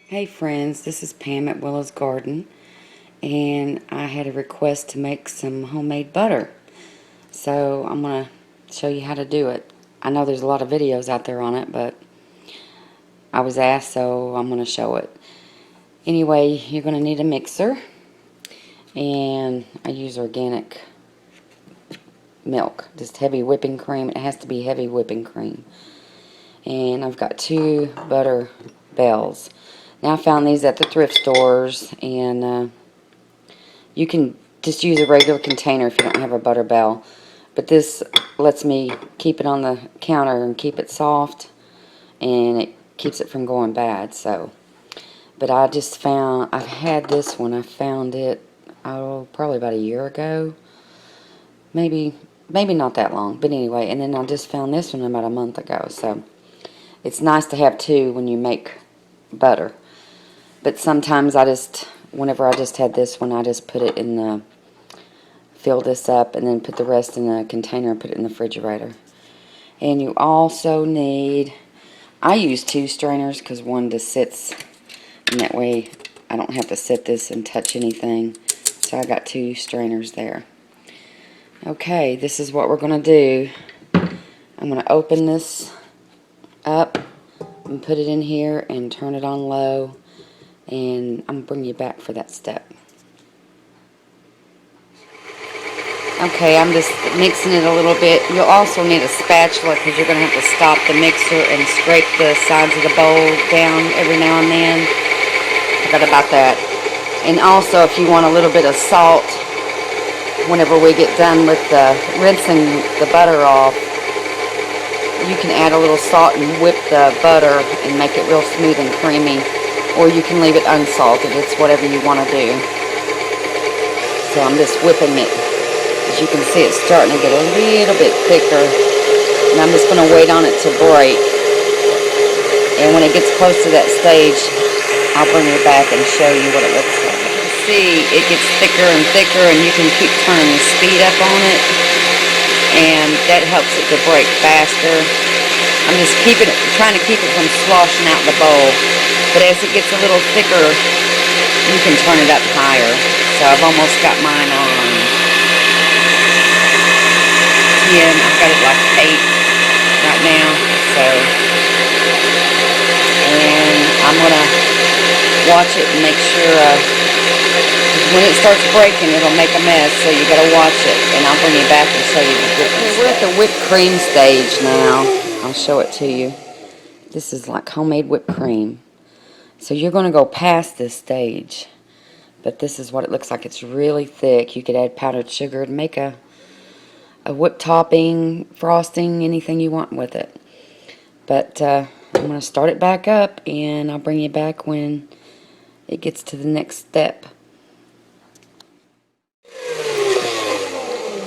Hey friends, this is Pam at Willow's Garden, and I had a request to make some homemade butter. So I'm going to show you how to do it. I know there's a lot of videos out there on it, but I was asked, so I'm going to show it. Anyway, you're going to need a mixer, and I use organic milk, just heavy whipping cream. It has to be heavy whipping cream. And I've got 2 butter bells. Now I found these at the thrift stores, and you can just use a regular container if you don't have a butter bell. But this lets me keep it on the counter and keep it soft, and it keeps it from going bad. But I just found, I've had this one, I found it, probably about a year ago. Maybe not that long, but anyway. And then I just found this one about a month ago. So it's nice to have 2 when you make butter. But sometimes whenever I just had this one, I just put it in the, fill this up and then put the rest in a container and put it in the refrigerator. And you also need, I use 2 strainers because one just sits, and that way I don't have to set this and touch anything. So I got 2 strainers there. Okay, this is what we're going to do. I'm going to open this up and put it in here and turn it on low, and I'm going to bring you back for that step. Okay, I'm just mixing it a little bit. You'll also need a spatula because you're going to have to stop the mixer and scrape the sides of the bowl down every now and then. Forgot about that. And also, if you want a little bit of salt, whenever we get done with rinsing the butter off, you can add a little salt and whip the butter and make it real smooth and creamy. Or you can leave it unsalted. It's whatever you want to do. So I'm just whipping it. As you can see, it's starting to get a little bit thicker, and I'm just going to wait on it to break. And when it gets close to that stage, I'll bring it back and show you what it looks like. You can see it gets thicker and thicker, and you can keep turning the speed up on it, and that helps it to break faster. I'm just trying to keep it from sloshing out the bowl, but as it gets a little thicker, you can turn it up higher. So I've almost got mine on 10. I've got it like 8 right now. And I'm going to watch it and make sure, when it starts breaking, it'll make a mess, so you got to watch it. And I'll bring you back and show you the difference. We're at the whipped cream stage now. I'll show it to you. This is like homemade whipped cream. So you're going to go past this stage. But this is what it looks like. It's really thick. You could add powdered sugar to make a whipped topping, frosting, anything you want with it. But I'm going to start it back up, and I'll bring you back when it gets to the next step.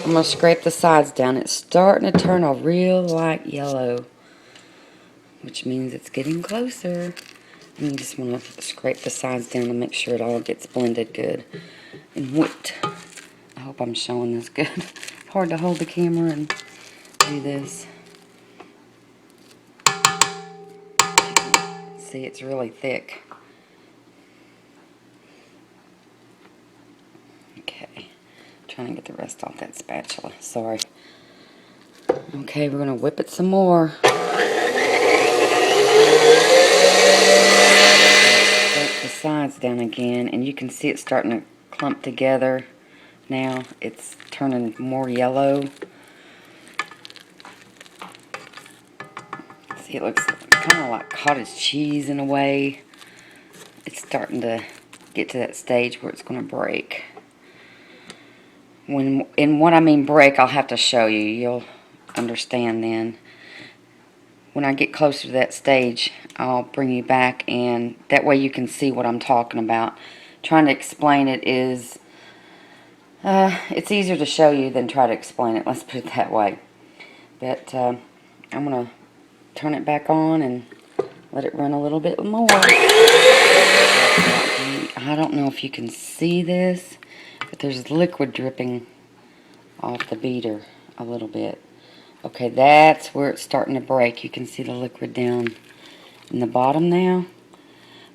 I'm going to scrape the sides down. It's starting to turn a real light yellow, which means it's getting closer. And you just want to scrape the sides down to make sure it all gets blended good and whipped. I hope I'm showing this good. Hard to hold the camera and do this. See, it's really thick. Okay, trying to get the rest off that spatula. Sorry. Okay, we're going to whip it some more. Scrape the sides down again, and you can see it starting to clump together. Now it's turning more yellow. See, it looks kind of like cottage cheese in a way. It's starting to get to that stage where it's going to break. And what I mean break, I'll have to show you. You'll understand then. When I get closer to that stage, I'll bring you back, and that way you can see what I'm talking about. Trying to explain it is, it's easier to show you than try to explain it. Let's put it that way. But I'm going to turn it back on and let it run a little bit more. I don't know if you can see this, but there's liquid dripping off the beater a little bit. Okay, that's where it's starting to break. You can see the liquid down in the bottom now.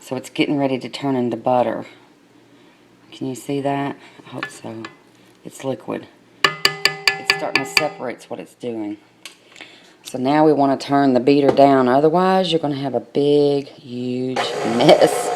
So it's getting ready to turn into butter. Can you see that? I hope so. It's liquid. It's starting to separate what it's doing. So now we want to turn the beater down. Otherwise, you're going to have a big, huge mess.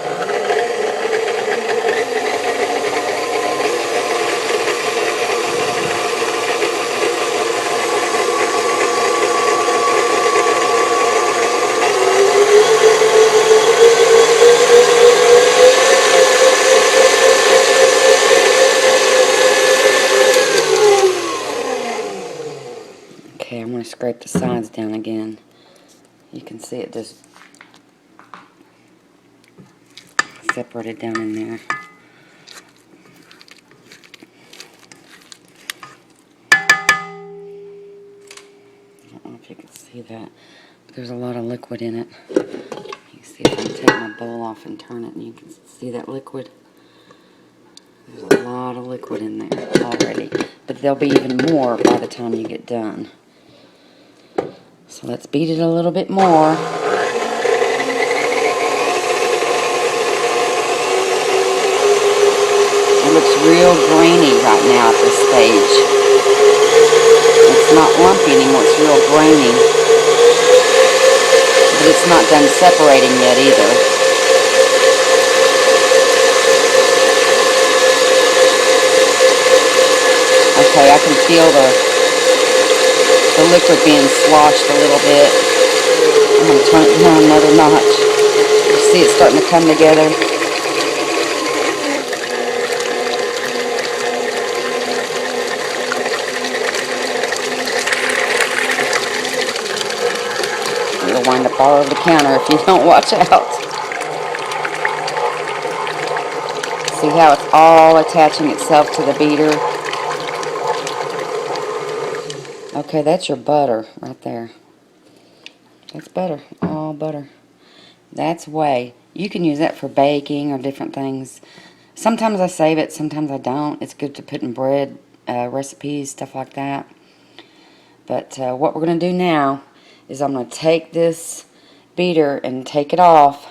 Okay, I'm going to scrape the sides down again. You can see it just separated down in there. I don't know if you can see that, but there's a lot of liquid in it. You can see if I can take my bowl off and turn it, and you can see that liquid. There's a lot of liquid in there already, but there'll be even more by the time you get done. So let's beat it a little bit more. It looks real grainy right now at this stage. It's not lumpy anymore, it's real grainy. But it's not done separating yet either. Okay, I can feel the liquid being sloshed a little bit. I'm going to turn it down another notch. You see it starting to come together. It'll wind up all over the counter if you don't watch out. See how it's all attaching itself to the beater? Okay, that's your butter right there. That's butter, all butter. That's whey. You can use that for baking or different things. Sometimes I save it, sometimes I don't. It's good to put in bread recipes, stuff like that. But what we're going to do now is I'm going to take this beater and take it off.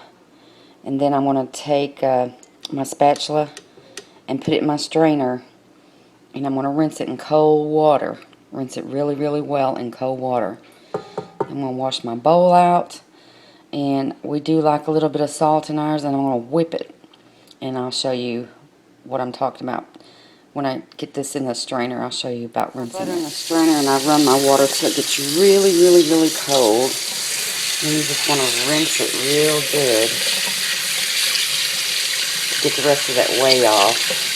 And then I'm going to take my spatula and put it in my strainer. And I'm going to rinse it in cold water. Rinse it really, really well in cold water. I'm going to wash my bowl out. And we do like a little bit of salt in ours, and I'm going to whip it. And I'll show you what I'm talking about. When I get this in the strainer, I'll show you about rinsing it. In the strainer, and I run my water till it gets really, really, really cold. And you just want to rinse it real good to get the rest of that whey off.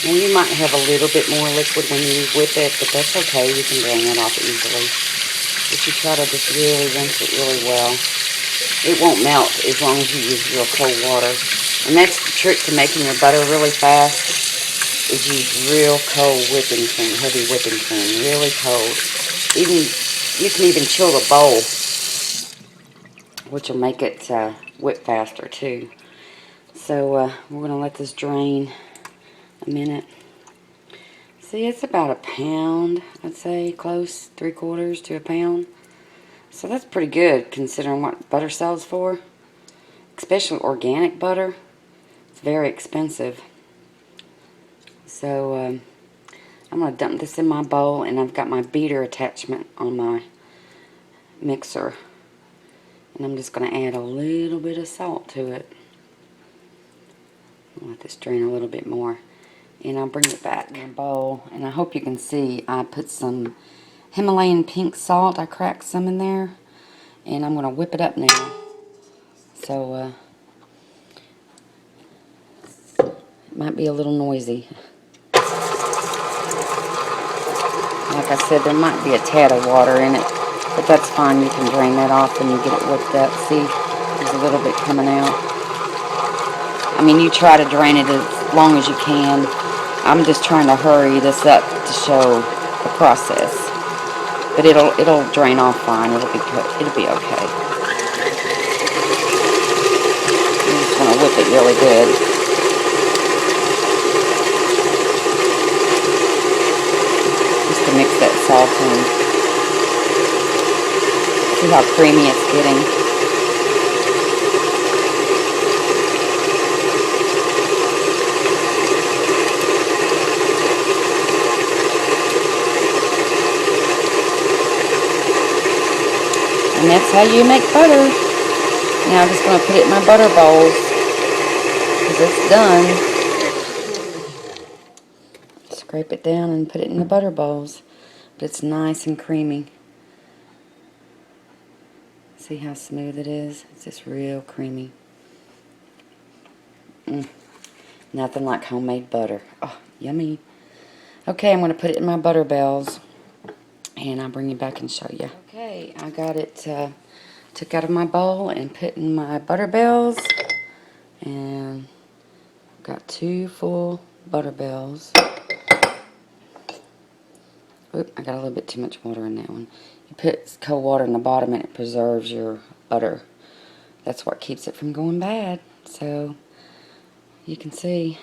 And you might have a little bit more liquid when you whip it, but that's okay. You can drain it off easily. If you try to just really rinse it really well, it won't melt as long as you use real cold water. And that's the trick to making your butter really fast, is use real cold whipping cream, heavy whipping cream, really cold. Even you can even chill the bowl, which will make it whip faster too. So we're going to let this drain a minute. See, it's about a pound, I'd say, close, 3/4 to a pound. So that's pretty good considering what butter sells for, especially organic butter. It's very expensive. So I'm going to dump this in my bowl, and I've got my beater attachment on my mixer, and I'm just going to add a little bit of salt to it. I'll let this drain a little bit more. And I'll bring it back in a bowl. And I hope you can see I put some Himalayan pink salt. I cracked some in there. And I'm going to whip it up now. So, it might be a little noisy. Like I said, there might be a tad of water in it. But that's fine. You can drain that off when you get it whipped up. See, there's a little bit coming out. I mean, you try to drain it as long as you can. I'm just trying to hurry this up to show the process, but it'll drain off fine. It'll be okay. You just want to whip it really good. Just to mix that salt in. how creamy it's getting. And that's how you make butter. Now I'm just going to put it in my butter bowls because it's done. Scrape it down and put it in the butter bowls. But it's nice and creamy. See how smooth it is? It's just real creamy. Nothing like homemade butter. Oh, yummy. Okay, I'm going to put it in my butter bells. And I'll bring you back and show you. Okay, I got it took out of my bowl and put in my butter bells. And I've got 2 full butter bells. Oop, I got a little bit too much water in that one. You put cold water in the bottom and it preserves your butter. That's what keeps it from going bad. So, you can see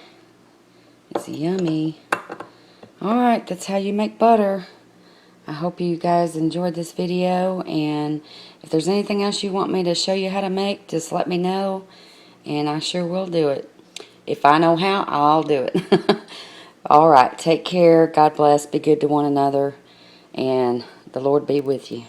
it's yummy. Alright, that's how you make butter. I hope you guys enjoyed this video, and if there's anything else you want me to show you how to make, just let me know, and I sure will do it. If I know how, I'll do it. Alright, take care, God bless, be good to one another, and the Lord be with you.